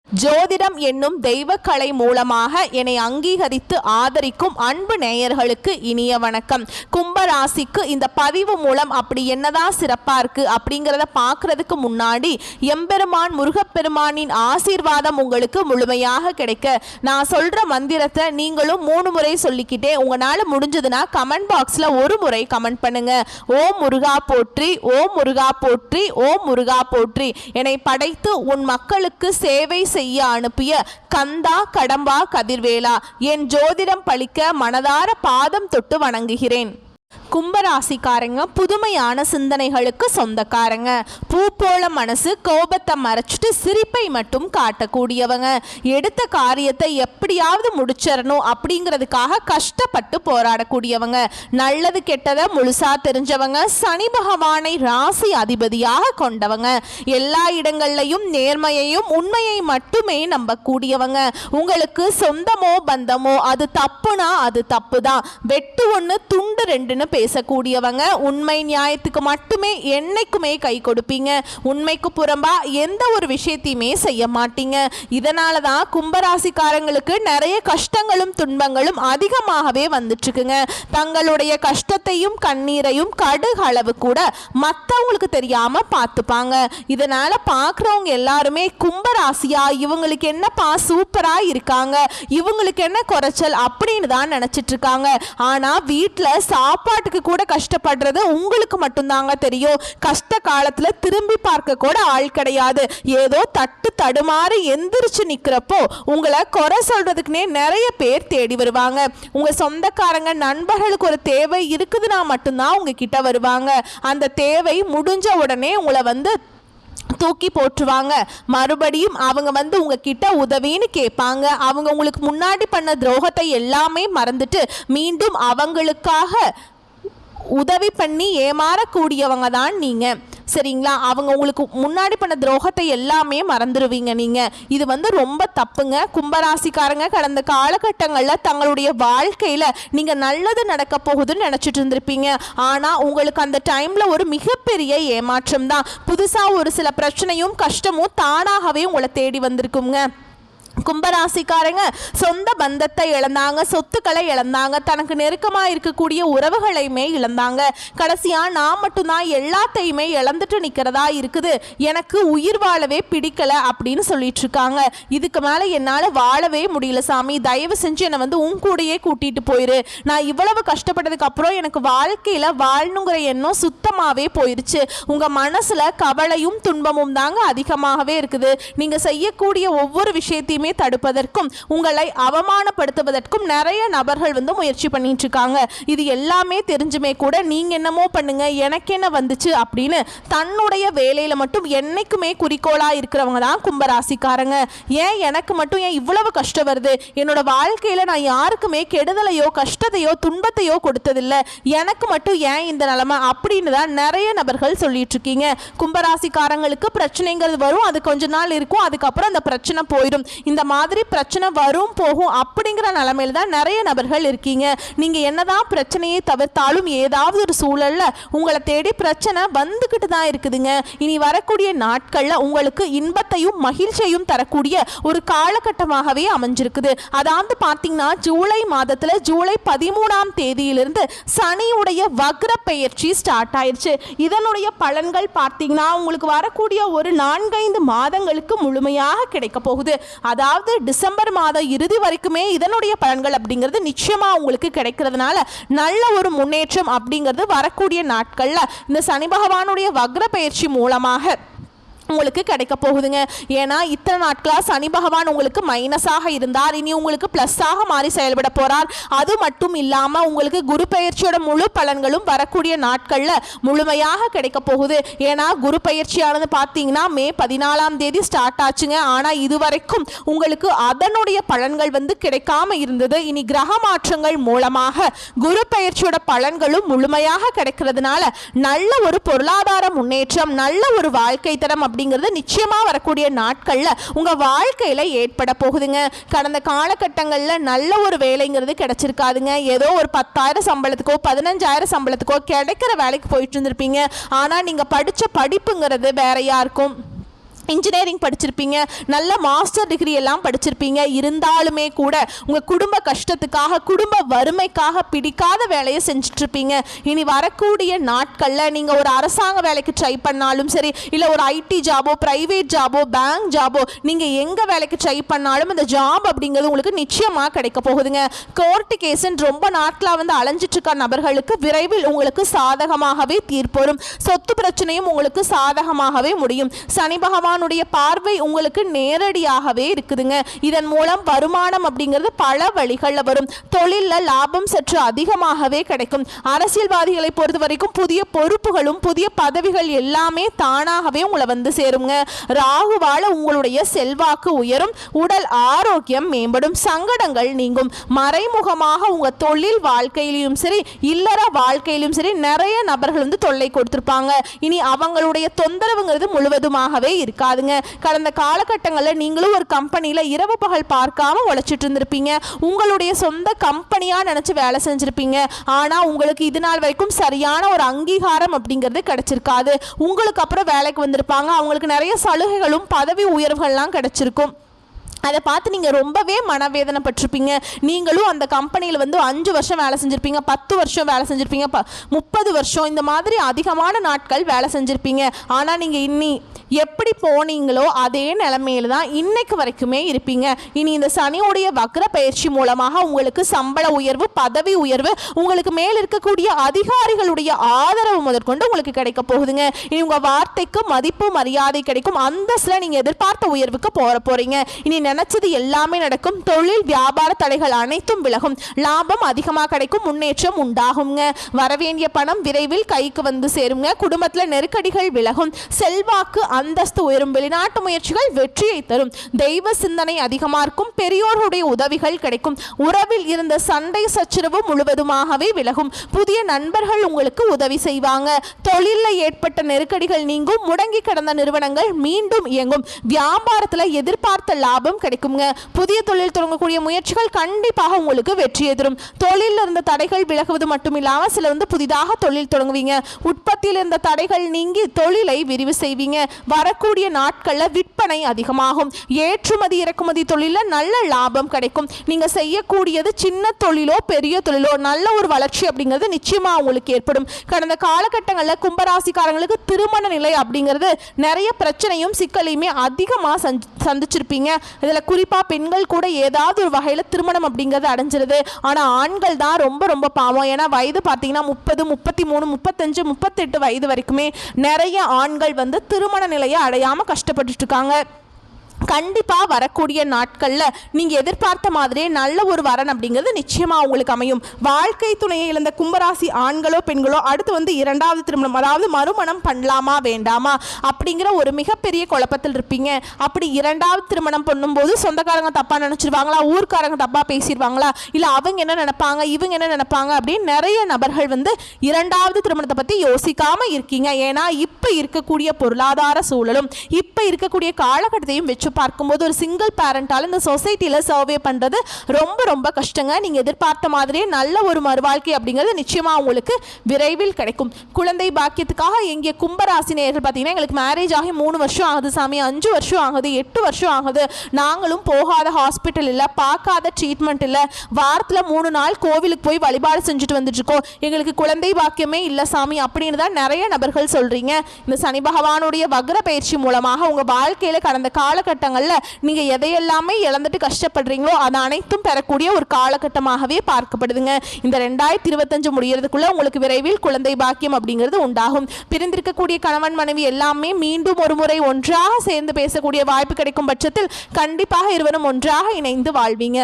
ஜோதிடம் என்னும் தெய்வக்கலை மூலமாக என்னை அங்கீகரித்து ஆதரிக்கும் அன்பு நேயர்களுக்கு இனிய வணக்கம். கும்பராசிக்கு இந்த பதிவு மூலம் அப்படி என்னதான் சிறப்பா இருக்கு அப்படிங்கிறத பார்க்கறதுக்கு முன்னாடி எம்பெருமான் முருகப்பெருமானின் ஆசீர்வாதம் உங்களுக்கு முழுமையாக கிடைக்க நான் சொல்ற மந்திரத்தை நீங்களும் 3 முறை சொல்லிக்கிட்டே உங்களால முடிஞ்சதுன்னா கமெண்ட் பாக்ஸ்ல ஒரு முறை கமெண்ட் பண்ணுங்க. ஓம் முருகா போற்றி, ஓம் முருகா போற்றி, ஓம் முருகா போற்றி. என்னை படைத்து உன் மக்களுக்கு சேவை செய்ய அனுப்பிய கந்தா கடம்பா கதிர்வேலா, என் ஜோதிடம் பழிக்க மனதார பாதம் தொட்டு வணங்குகிறேன். கும்பராசிக்காரங்க புதுமையான சிந்தனைகளுக்கு சொந்தக்காரங்க. பூ போல மனசு, கோபத்தை மறைச்சிட்டு சிரிப்பை மட்டும் காட்டக்கூடியவங்க. எடுத்த காரியத்தை எப்படியாவது முடிச்சிடணும் அப்படிங்கிறதுக்காக கஷ்டப்பட்டு போராடக்கூடியவங்க. நல்லது கெட்டதை முழுசா தெரிஞ்சவங்க. சனி பகவானை ராசி அதிபதியாக கொண்டவங்க. எல்லா இடங்கள்லையும் நேர்மையையும் உண்மையை மட்டுமே நம்பக்கூடியவங்க. உங்களுக்கு சொந்தமோ பந்தமோ அது தப்புனா அது தப்பு தான். வெட்டு ஒன்று துண்டு ரெண்டுன்னு பேசக்கூடியவங்க. உண்மை நியாயத்துக்கு மட்டுமே என்னைக்குமே கை கொடுப்பீங்க. உண்மைக்கு புறம்பா எந்த ஒரு விஷயத்தையுமே செய்ய மாட்டீங்க. இதனால தான் கும்பராசிக்காரங்களுக்கு நிறைய கஷ்டங்களும் துன்பங்களும் அதிகமாகவே வந்துட்டு இருக்குங்க. தங்களுடைய கஷ்டத்தையும் கண்ணீரையும் கடுகு அளவு கூட மற்றவங்களுக்கு தெரியாம பார்த்துப்பாங்க. இதனால பார்க்குறவங்க எல்லாருமே கும்பராசியா இவங்களுக்கு என்னப்பா சூப்பரா இருக்காங்க, இவங்களுக்கு என்ன குறைச்சல் அப்படின்னு தான் நினைச்சிட்டு இருக்காங்க. ஆனா வீட்டில் சாப்பாட்டுக்கு கூட கஷ்டப்படுறது உங்களுக்கு மட்டும்தாங்க தெரியும். கஷ்ட காலத்துல திரும்பி பார்க்க கூட ஆள் கிடையாது. ஏதோ தட்டு தடுமாறி எந்திரிச்சு நிக்கிறப்போ உங்களை குறை சொல்றதுக்குனே நிறைய பேர் தேடி வருவாங்க. உங்க சொந்தக்காரங்க நண்பர்களுக்கு ஒரு தேவை இருக்குதுன்னா மட்டும்தான் உங்ககிட்ட வருவாங்க. அந்த தேவை முடிஞ்ச உடனே உங்களை தூக்கி போட்டுருவாங்க. மறுபடியும் அவங்க உங்ககிட்ட உதவின்னு கேட்பாங்க. அவங்க உங்களுக்கு முன்னாடி பண்ண துரோகத்தை எல்லாமே மறந்துட்டு மீண்டும் அவங்களுக்காக உதவி பண்ணி ஏமாறக்கூடியவங்க தான் நீங்க. சரிங்களா? அவங்க உங்களுக்கு முன்னாடி பண்ண துரோகத்தை எல்லாமே மறந்துடுவீங்க நீங்க. இது ரொம்ப தப்புங்க. கும்பராசிக்காரங்க கடந்த காலகட்டங்களில் தங்களுடைய வாழ்க்கையில் நீங்கள் நல்லது நடக்க போகுதுன்னு நினச்சிட்டு இருந்திருப்பீங்க. ஆனால் உங்களுக்கு அந்த டைமில் ஒரு மிகப்பெரிய ஏமாற்றம் தான். புதுசாக ஒரு சில பிரச்சனையும் கஷ்டமும் தானாகவே உங்களை தேடி வந்திருக்குங்க. கும்பராசிக்காரங்க சொந்த பந்தத்தை இழந்தாங்க, சொத்துக்களை இழந்தாங்க, தனக்கு நெருக்கமாக இருக்கக்கூடிய உறவுகளையுமே இழந்தாங்க. கடைசியாக நான் மட்டும்தான் எல்லாத்தையுமே இழந்துட்டு நிற்கிறதா இருக்குது, எனக்கு உயிர் வாழவே பிடிக்கல அப்படின்னு சொல்லிட்டு இருக்காங்க. இதுக்கு மேலே என்னால் வாழவே முடியல சாமி, தயவு செஞ்சு என்னை உன் கூடையே கூட்டிகிட்டு போயிரு. நான் இவ்வளவு கஷ்டப்பட்டதுக்கு அப்புறம் எனக்கு வாழ்க்கையில் வாழணுங்கிற எண்ணம் சுத்தமாகவே போயிடுச்சு. உங்கள் மனசில் கவலையும் துன்பமும் தாங்க அதிகமாகவே இருக்குது. நீங்கள் செய்யக்கூடிய ஒவ்வொரு விஷயத்தையுமே தடுப்பதற்கும் உங்களை அவமானப்படுத்துவதற்கும் நிறைய நபர்கள் முயற்சி பண்ணிட்டு இருக்காங்க. இது எல்லாமே தெரிஞ்சுமே கூட நீங்க என்னமோ பண்ணுங்க, எனக்கு என்ன வந்துச்சு அப்படின்னு தன்னுடைய வேலையில மட்டும் என்னைக்குமே குறிக்கோளா இருக்கிறவங்க தான் கும்பராசிக்காரங்க. ஏன் எனக்கு மட்டும் ஏன் இவ்வளவு கஷ்டம் வருது, என்னோட வாழ்க்கையில நான் யாருக்குமே கெடுதலையோ கஷ்டத்தையோ துன்பத்தையோ கொடுத்ததில்லை, எனக்கு மட்டும் ஏன் இந்த நிலைமை அப்படின்னு தான் நிறைய நபர்கள் சொல்லிட்டு இருக்கீங்க. கும்பராசிக்காரங்களுக்கு பிரச்சனைங்கிறது வரும், அது கொஞ்ச நாள் இருக்கும், அதுக்கப்புறம் அந்த பிரச்சனை போயிடும். இந்த மாதிரி பிரச்சனை வரும் போகும் அப்படிங்கிற நிலைமையில தான் நிறைய நபர்கள் இருக்கீங்க. நீங்க என்னதான் பிரச்சனையை தவிர்த்தாலும் ஏதாவது ஒரு சூழல்ல உங்களை தேடி பிரச்சனை வந்துகிட்டு தான் இருக்குதுங்க. இனி வரக்கூடிய நாட்கள்ல உங்களுக்கு இன்பத்தையும் மகிழ்ச்சியையும் தரக்கூடிய ஒரு காலகட்டமாகவே அமைஞ்சிருக்குது. அதாவது பார்த்தீங்கன்னா ஜூலை மாதத்துல ஜூலை 13ஆம் தேதியிலிருந்து சனியுடைய வக்ர பெயர்ச்சி ஸ்டார்ட் ஆயிடுச்சு. இதனுடைய பலன்கள் பார்த்தீங்கன்னா உங்களுக்கு வரக்கூடிய ஒரு 4-5 மாதங்களுக்கு முழுமையாக கிடைக்க போகுது. அதாவது டிசம்பர் மாதம் இறுதி வரைக்குமே இதனுடைய பலன்கள் அப்படிங்கிறது நிச்சயமா உங்களுக்கு கிடைக்கிறதுனால நல்ல ஒரு முன்னேற்றம் அப்படிங்கிறது வரக்கூடிய நாட்கள்ல இந்த சனி பகவானுடைய வக்ர பயிற்சி மூலமாக உங்களுக்கு கிடைக்க போகுதுங்க. ஏன்னா இத்தனை நாட்களாக சனி பகவான் உங்களுக்கு மைனஸாக இருந்தார், இனி உங்களுக்கு ப்ளஸ்ஸாக மாறி செயல்பட போகிறார். அது மட்டும் இல்லாமல் உங்களுக்கு குரு பயிற்சியோட முழு பலன்களும் வரக்கூடிய நாட்களில் முழுமையாக கிடைக்க போகுது. ஏன்னா குரு பயிற்சியானது பார்த்தீங்கன்னா மே 14ஆம் தேதி ஸ்டார்ட் ஆச்சுங்க. ஆனால் இதுவரைக்கும் உங்களுக்கு அதனுடைய பலன்கள் கிடைக்காம இருந்தது. இனி கிரக மாற்றங்கள் மூலமாக குரு பயிற்சியோட பலன்களும் முழுமையாக கிடைக்கிறதுனால நல்ல ஒரு பொருளாதார முன்னேற்றம், நல்ல ஒரு வாழ்க்கை தரம் அப்படிங்கிறது நிச்சயமா வரக்கூடிய நாட்கள்ல உங்க வாழ்க்கையில ஏற்பட போகுதுங்க. கடந்த காலகட்டங்களில் நல்ல ஒரு வேலைங்கிறது கிடைச்சிருக்காதுங்க. ஏதோ ஒரு 10,000 சம்பளத்துக்கோ 15,000 சம்பளத்துக்கோ கிடைக்கிற வேலைக்கு போயிட்டு இருந்திருப்பீங்க. ஆனா நீங்க படிச்ச படிப்புங்கிறது வேறையா இருக்கும். இன்ஜினியரிங் படிச்சிருப்பீங்க, நல்ல மாஸ்டர் டிகிரி எல்லாம் படிச்சிருப்பீங்க. இருந்தாலுமே கூட உங்கள் குடும்ப கஷ்டத்துக்காக, குடும்ப வறுமைக்காக பிடிக்காத வேலையை செஞ்சிட்ருப்பீங்க. இனி வரக்கூடிய நாட்களில் நீங்கள் ஒரு அரசாங்க வேலைக்கு ட்ரை பண்ணாலும் சரி, இல்லை ஒரு ஐடி ஜாபோ, ப்ரைவேட் ஜாபோ, பேங்க் ஜாபோ, நீங்கள் எங்கே வேலைக்கு ட்ரை பண்ணாலும் அந்த ஜாப் அப்படிங்கிறது உங்களுக்கு நிச்சயமாக கிடைக்க போகுதுங்க. கோர்ட்டு கேஸுன்னு ரொம்ப நாட்களாக வந்து அலைஞ்சிட்ருக்க நபர்களுக்கு விரைவில் உங்களுக்கு சாதகமாகவே தீர்ப்பு வரும். சொத்து பிரச்சனையும் உங்களுக்கு சாதகமாகவே முடியும். சனி பகவான் பார்வை உங்களுக்கு நேரடியாகவே இருக்குதுங்க. இதன் மூலம் வருமானம் அப்படிங்கிறது பல வழிகளில் வரும். தொழிலில் லாபம் சற்று அதிகமாகவே கிடைக்கும். அரசியல்வாதிகளை பொறுத்த வரைக்கும் புதிய பொறுப்புகளும் புதிய பதவிகள் எல்லாமே தானாகவே உங்களை வந்து சேருங்க. ராகுவால உங்களுடைய செல்வாக்கு உயரும், உடல் ஆரோக்கியம் மேம்படும், சங்கடங்கள் நீங்கும். மறைமுகமாக உங்க தொழில் வாழ்க்கையிலும் சரி, இல்லற வாழ்க்கையிலும் சரி நிறைய நபர்கள் வந்து தொல்லை கொடுத்திருப்பாங்க. இனி அவங்களுடைய தொந்தரவுங்கிறது முழுவதுமாகவே இருக்காதுங்க. கடந்த காலகட்டங்களில் நீங்களும் ஒரு கம்பெனியில் இரவு பகல் பார்க்காம உழைச்சிட்டு இருந்திருப்பீங்க. உங்களுடைய சொந்த கம்பெனியா நினைச்சு வேலை செஞ்சிருப்பீங்க. ஆனா உங்களுக்கு இது நாள் வரைக்கும் சரியான ஒரு அங்கீகாரம் அப்படிங்கிறது கிடைச்சிருக்காது. உங்களுக்கு அப்புறம் வேலைக்கு வந்திருப்பாங்க, அவங்களுக்கு நிறைய சலுகைகளும் பதவி உயர்வுகள்லாம் கிடைச்சிருக்கும். அதை பார்த்து நீங்கள் ரொம்பவே மனவேதனைப்பட்டிருப்பீங்க. நீங்களும் அந்த கம்பெனியில் வந்து 5 வருஷம் வேலை செஞ்சுருப்பீங்க, 10 வருஷம் வேலை செஞ்சுருப்பீங்க, 30 வருஷம் இந்த மாதிரி அதிகமான நாட்கள் வேலை செஞ்சுருப்பீங்க. ஆனால் நீங்கள் இன்னி எப்படி போனீங்களோ அதே நிலைமையில தான் இன்னைக்கு வரைக்குமே இருப்பீங்க. இனி இந்த சனியுடைய வக்ர பயிற்சி மூலமாக உங்களுக்கு சம்பள உயர்வு, பதவி உயர்வு, உங்களுக்கு மேல் இருக்கக்கூடிய அதிகாரிகளுடைய ஆதரவு முதற்கொண்டு உங்களுக்கு கிடைக்க போகுதுங்க. இனி உங்கள் வார்த்தைக்கு மதிப்பு மரியாதை கிடைக்கும். அந்தஸ்தில் நீங்கள் எதிர்பார்த்த உயர்வுக்கு போறீங்க. இனி நினைச்சது எல்லாமே நடக்கும். தொழில் வியாபார தடைகள் அனைத்தும் விலகும். லாபம் அதிகமாக கிடைக்கும், முன்னேற்றம் உண்டாகுங்க. வரவேண்டிய பணம் விரைவில் கைக்கு வந்து சேருங்க. குடும்பத்தில் நெருக்கடிகள் விலகும், செல்வாக்கு அந்தஸ்து உயரும், வெளிநாட்டு முயற்சிகள் வெற்றியை தரும், தெய்வ சிந்தனை அதிகமாக இருக்கும், பெரியோர்களுடைய உதவிகள் கிடைக்கும், உறவில் இருந்த சண்டை சச்சரவு முழுவதுமாகவே விலகும், புதிய நண்பர்கள் உங்களுக்கு உதவி செய்வாங்க, தொழிலில் ஏற்பட்ட நெருக்கடிகள் நீங்கும், முடங்கி கிடந்த நிறுவனங்கள் மீண்டும் இயங்கும், வியாபாரத்தில் எதிர்பார்த்த லாபம் கிடைக்குங்க. புதிய தொழில் தொடங்கக்கூடிய முயற்சிகள் கண்டிப்பாக உங்களுக்கு வெற்றியை தரும். தொழிலில் இருந்த தடைகள் விலகுவது மட்டும் இல்லாமல் சில வந்து புதிதாக தொழில் தொடங்குவீங்க. உற்பத்தியில் இருந்த தடைகள் நீங்கி தொழிலை விரிவு செய்வீங்க. வரக்கூடிய நாட்களில் விற்பனை அதிகமாகும். ஏற்றுமதி இறக்குமதி தொழிலில் நல்ல லாபம் கிடைக்கும். நீங்கள் செய்யக்கூடியது சின்ன தொழிலோ பெரிய தொழிலோ நல்ல ஒரு வளர்ச்சி அப்படிங்கிறது நிச்சயமாக உங்களுக்கு ஏற்படும். கடந்த காலகட்டங்களில் கும்பராசிக்காரங்களுக்கு திருமண நிலை அப்படிங்கிறது நிறைய பிரச்சனையும் சிக்கலையுமே அதிகமாக சந்திச்சிருப்பீங்க. இதில் குறிப்பாக பெண்கள் கூட ஏதாவது ஒரு வகையில் திருமணம் அப்படிங்கிறது அடைஞ்சிருது. ஆனால் ஆண்கள் தான் ரொம்ப ரொம்ப பாவம். ஏன்னா வயது பார்த்தீங்கன்னா 30, 33, 35, 38 வயது வரைக்குமே நிறைய ஆண்கள் வந்து திருமண நிலையை அடையாமல் கஷ்டப்பட்டுட்டு இருக்காங்க. கண்டிப்பாக வரக்கூடிய நாட்களில் நீங்கள் எதிர்பார்த்த மாதிரியே நல்ல ஒரு வரன் அப்படிங்கிறது நிச்சயமாக உங்களுக்கு அமையும். வாழ்க்கை துணையை இழந்த கும்பராசி ஆண்களோ பெண்களோ அடுத்து வந்து 2வது திருமணம், அதாவது மறுமணம் பண்ணலாமா வேண்டாமா அப்படிங்கிற ஒரு மிகப்பெரிய குழப்பத்தில் இருப்பீங்க. அப்படி 2வது திருமணம் பண்ணும்போது சொந்தக்காரங்க தப்பாக நினச்சிருவாங்களா, ஊர்க்காரங்க தப்பாக பேசிடுவாங்களா, இல்லை அவங்க என்ன நினைப்பாங்க, இவங்க என்ன நினைப்பாங்க அப்படின்னு நிறைய நபர்கள் வந்து 2வது திருமணத்தை பற்றி யோசிக்காமல் இருக்கீங்க. ஏன்னா இப்போ இருக்கக்கூடிய பொருளாதார சூழலும் இப்போ இருக்கக்கூடிய காலகட்டத்தையும் வச்சு பார்க்கும்போது ஒரு சிங்கிள் பேரண்டால் இந்த சொசைட்டியில் சர்வே பண்ணுறது ரொம்ப ரொம்ப கஷ்டங்க. நீங்கள் எதிர்பார்த்த மாதிரியே நல்ல ஒரு மறுவாழ்க்கை அப்படிங்கிறது நிச்சயமாக உங்களுக்கு விரைவில் கிடைக்கும். குழந்தை பாக்கியத்துக்காக எங்கே கும்பராசினியர்கள் பார்த்தீங்கன்னா எங்களுக்கு மேரேஜ் ஆகி 3 வருஷம் ஆகுது சாமி, 5 வருஷம் ஆகுது, 8 வருஷம் ஆகுது, நாங்களும் போகாத ஹாஸ்பிட்டல் இல்லை, பார்க்காத ட்ரீட்மெண்ட் இல்லை, வாரத்தில் 3 நாள் கோவிலுக்கு போய் வழிபாடு செஞ்சுட்டு வந்துட்டுருக்கோம், எங்களுக்கு குழந்தை பாக்கியமே இல்லை சாமி அப்படின்னு தான் நிறைய நபர்கள் சொல்கிறீங்க. இந்த சனி பகவானுடைய வக்ர பயிற்சி மூலமாக உங்கள் வாழ்க்கையில் கடந்த காலகட்டங்களில் நீங்கள் எதையெல்லாமே இழந்துட்டு கஷ்டப்படுறீங்களோ அது அனைத்தும் பெறக்கூடிய ஒரு காலகட்டமாகவே பார்க்கப்படுதுங்க. இந்த 2025 முடியறதுக்குள்ள உங்களுக்கு விரைவில் குழந்தை பாக்கியம் அப்படிங்கிறது உண்டாகும். பிரிந்திருக்கக்கூடிய கணவன் மனைவி எல்லாமே மீண்டும் ஒரு முறை ஒன்றாக சேர்ந்து பேசக்கூடிய வாய்ப்பு கிடைக்கும் பட்சத்தில் கண்டிப்பாக இருவரும் ஒன்றாக இணைந்து வாழ்வீங்க.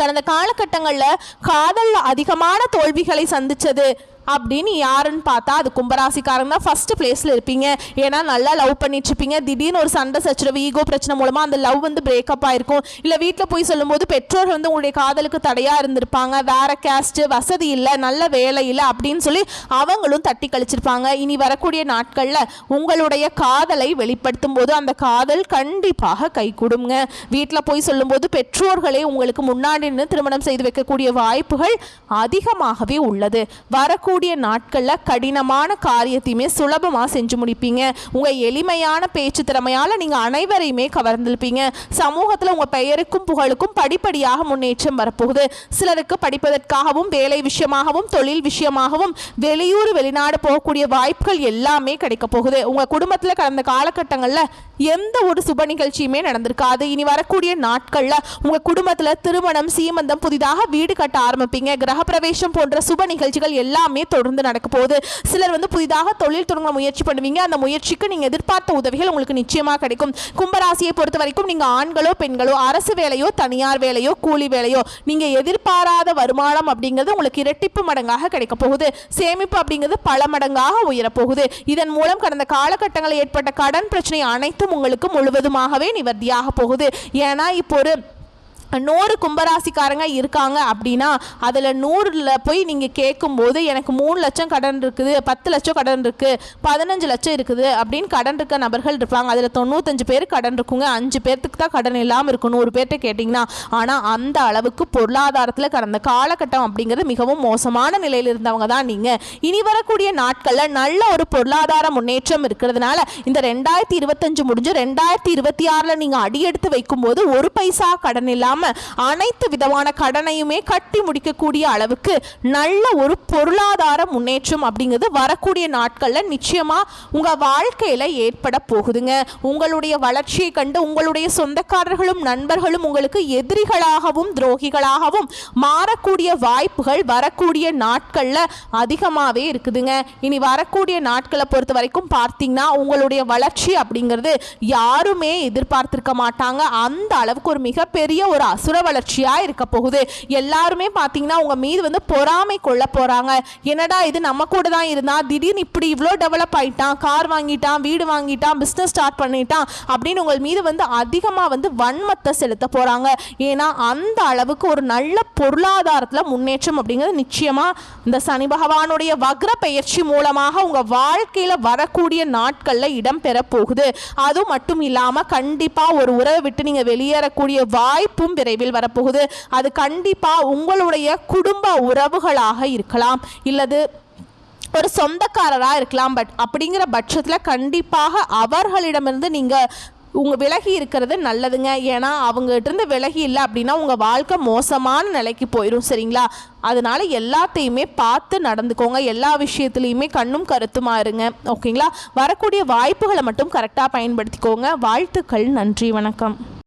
கடந்த காலகட்டங்களில் காதலில் அதிகமான தோல்விகளை சந்திச்சது அப்படின்னு யாருன்னு பார்த்தா அது கும்பராசிக்காரங்க தான் ஃபர்ஸ்ட் பிளேஸில் இருப்பீங்க. ஏன்னா நல்லா லவ் பண்ணிட்டு இருப்பீங்க, திடீர்னு ஒரு சண்டை சச்சரவு, ஈகோ பிரச்சனை மூலமாக அந்த லவ் வந்து பிரேக்கப் ஆயிருக்கும். இல்லை வீட்டில் போய் சொல்லும்போது பெற்றோர் வந்து உங்களுடைய காதலுக்கு தடையாக இருந்திருப்பாங்க, வேற கேஸ்ட், வசதி இல்லை, நல்ல வேலை இல்லை அப்படின்னு சொல்லி அவங்களும் தட்டி கழிச்சிருப்பாங்க. இனி வரக்கூடிய நாட்களில் உங்களுடைய காதலை வெளிப்படுத்தும் போது அந்த காதல் கண்டிப்பாக கை கொடுங்க. வீட்டில் போய் சொல்லும்போது பெற்றோர்களே உங்களுக்கு முன்னாடி நின்று திருமணம் செய்து வைக்கக்கூடிய வாய்ப்புகள் அதிகமாகவே உள்ளது. வரக்கூடிய வரக்கூடிய நாட்களில் கடினமான காரியத்தையுமே சுலபமாக செஞ்சு முடிப்பீங்க. உங்கள் எளிமையான பேச்சு திறமையால் நீங்கள் அனைவரையுமே கவர்ந்திருப்பீங்க. சமூகத்தில் உங்கள் பெயருக்கும் புகழுக்கும் படிப்படியாக முன்னேற்றம் வரப்போகுது. சிலருக்கு படிப்பதற்காகவும் வேலை விஷயமாகவும் தொழில் விஷயமாகவும் வெளியூர் வெளிநாடு போகக்கூடிய வாய்ப்புகள் எல்லாமே கிடைக்க போகுது. உங்கள் குடும்பத்தில் கடந்த காலகட்டங்களில் எந்த ஒரு சுப நிகழ்ச்சியுமே நடந்திருக்காது. இனி வரக்கூடிய நாட்களில் உங்கள் குடும்பத்தில் திருமணம், சீமந்தம், புதிதாக வீடு கட்ட ஆரம்பிப்பீங்க. கிரகப்பிரவேசம் போன்ற சுப நிகழ்ச்சிகள் எல்லாமே தொடர்ந்து நடக்க போகுது. சிலர் புதிதாக தொழில் தொடங்க முயற்சி பண்ணுவீங்க. அந்த முயற்சிக்கு நீங்கள் எதிர்பார்த்த உதவிகள் உங்களுக்கு நிச்சயமாக கிடைக்கும். கும்பராசியை பொறுத்த வரைக்கும் நீங்கள் ஆண்களோ பெண்களோ, அரசு வேலையோ தனியார் வேலையோ கூலி வேலையோ, நீங்கள் எதிர்பாராத வருமானம் அப்படிங்கிறது உங்களுக்கு இரட்டிப்பு மடங்காக கிடைக்க போகுது. சேமிப்பு அப்படிங்கிறது பல மடங்காக உயரப்போகுது. இதன் மூலம் கடந்த காலகட்டங்களில் ஏற்பட்ட கடன் பிரச்சனை அனைத்தும் உங்களுக்கு முழுவதுமாகவே நிவர்த்தியாக போகுது. ஏன்னா இப்போ ஒரு 100 கும்பராசிக்காரங்க இருக்காங்க அப்படின்னா அதில் 100ல் போய் நீங்கள் கேட்கும்போது எனக்கு 3 லட்சம் கடன் இருக்குது, 10 லட்சம் கடன் இருக்குது, 15 லட்சம் இருக்குது அப்படின்னு கடன் இருக்க நபர்கள் இருப்பாங்க. அதில் 95 பேர் கடன் இருக்குங்க. 5 பேர்த்துக்கு தான் கடன் இல்லாமல் இருக்கும் 100 பேர்கிட்ட கேட்டிங்கன்னா. ஆனால் அந்த அளவுக்கு பொருளாதாரத்தில் கடந்த காலகட்டம் அப்படிங்கிறது மிகவும் மோசமான நிலையில் இருந்தவங்க தான் நீங்கள். இனி வரக்கூடிய நாட்களில் நல்ல ஒரு பொருளாதார முன்னேற்றம் இருக்கிறதுனால இந்த 2025 முடிஞ்சு 2026ல் நீங்கள் அடியெடுத்து வைக்கும்போது ஒரு பைசா கடன் இல்லாமல் அனைத்து விதமான கடனையுமே கட்டி முடிக்கக்கூடிய அளவுக்கு நல்ல ஒரு பொருளாதார முன்னேற்றம் அப்படிங்கிறது வரக்கூடிய நாட்களில் நிச்சயமா உங்க வாழ்க்கையில ஏற்பட போகுதுங்க. உங்களுடைய வளர்ச்சியை கண்டு உங்களுடைய சொந்தக்காரர்களும் நண்பர்களும் உங்களுக்கு எதிரிகளாகவும் துரோகிகளாகவும் மாறக்கூடிய வாய்ப்புகள் வரக்கூடிய நாட்கள்ல அதிகமாகவே இருக்குதுங்க. இனி வரக்கூடிய நாட்களை பொறுத்த வரைக்கும் பார்த்தீங்கன்னா உங்களுடைய வளர்ச்சி அப்படிங்கிறது யாருமே எதிர்பார்த்திருக்க மாட்டாங்க. அந்த அளவுக்கு ஒரு மிகப்பெரிய ஒரு அசுர வளர்ச்சியாக இருக்க போகுது. எல்லாருமே பார்த்தீங்கன்னா உங்க மீது பொறாமை கொள்ள போறாங்க. என்னடா இது நம்ம கூட தான் இருந்தா திடீர்னு இப்படி இவ்வளோ டெவலப் ஆயிட்டான், கார் வாங்கிட்டான், வீடு வாங்கிட்டான், பிஸ்னஸ் ஸ்டார்ட் பண்ணிட்டான் அப்படின்னு உங்கள் மீது அதிகமாக வன்மத்தை செலுத்த போறாங்க. ஏன்னா அந்த அளவுக்கு ஒரு நல்ல பொருளாதாரத்தில் முன்னேற்றம் அப்படிங்கிறது நிச்சயமா இந்த சனி பகவானுடைய வக்ர பெயர்ச்சி மூலமாக உங்க வாழ்க்கையில வரக்கூடிய நாட்கள்ல இடம் பெற போகுது. அது மட்டும் இல்லாம கண்டிப்பா ஒரு உறவை விட்டு நீங்க வெளியேறக்கூடிய வாய்ப்பும் விரைவில் வரப்போகுது. அது கண்டிப்பா உங்களுடைய குடும்ப உறவுகளாக இருக்கலாம், இல்லது ஒரு சொந்தக்காரராக இருக்கலாம். பட் அப்படிங்கிற பட்சத்தில் கண்டிப்பாக அவர்களிடமிருந்து நீங்கள் விலகி இருக்கிறது நல்லதுங்க. ஏன்னா அவங்ககிட்ட இருந்து விலகி இல்லை அப்படின்னா உங்கள் வாழ்க்கை மோசமான நிலைக்கு போயிடும். சரிங்களா? அதனால எல்லாத்தையுமே பார்த்து நடந்துக்கோங்க. எல்லா விஷயத்துலையுமே கண்ணும் கருத்துமா இருங்க. ஓகேங்களா? வரக்கூடிய வாய்ப்புகளை மட்டும் கரெக்டாக பயன்படுத்திக்கோங்க. வாழ்த்துக்கள். நன்றி. வணக்கம்.